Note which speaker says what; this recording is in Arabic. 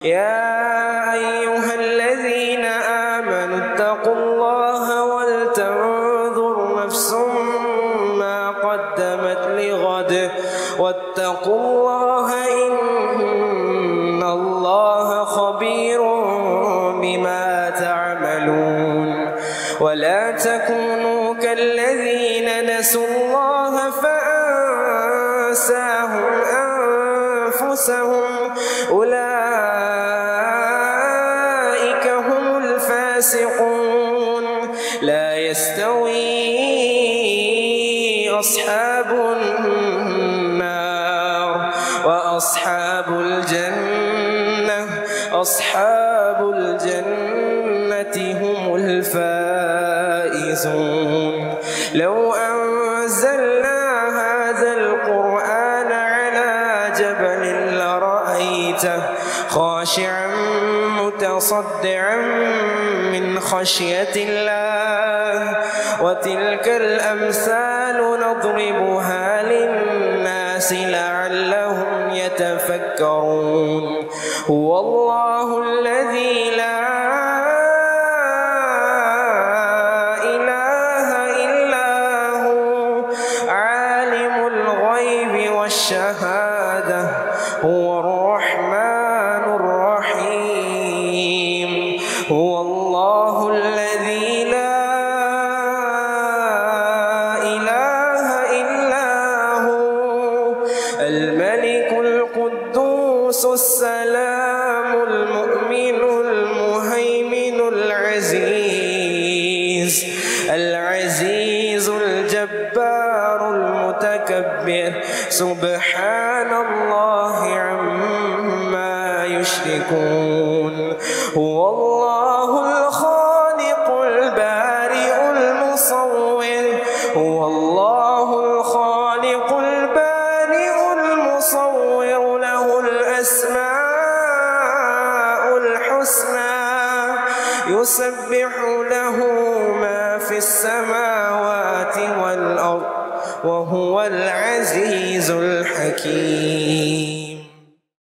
Speaker 1: يا أيها الذين آمنوا اتقوا الله ولتنظر نفس ما قدمت لغد واتقوا الله إن الله خبير بما تعملون ولا تكونوا كالذين نسوا الله فأنساهم أنفسهم أولئك هم الفاسقون لا يستوي أصحاب النار وأصحاب الجنة أصحاب الجنة هم الفائزون لو أنزلنا هذا القرآن على جبل لرأيته خاشعا متصدعا من خشية الله وتلك الأمثال نضربها للناس لعلهم يتفكرون هو الله الذي لا إله إلا هو عالم الغيب والشهادة هو الرحمن الرحيم هو الله الذي لا إله إلا هو الملك القدوس السلام المؤمن المهيمن العزيز الجبار المتكبر سبحان الله عما يشركون هو الله الخالق البارئ المصور هو الله الخالق البارئ المصور له الأسماء الحسنى يسبح له ما في السماوات والأرض وهو العزيز الحكيم.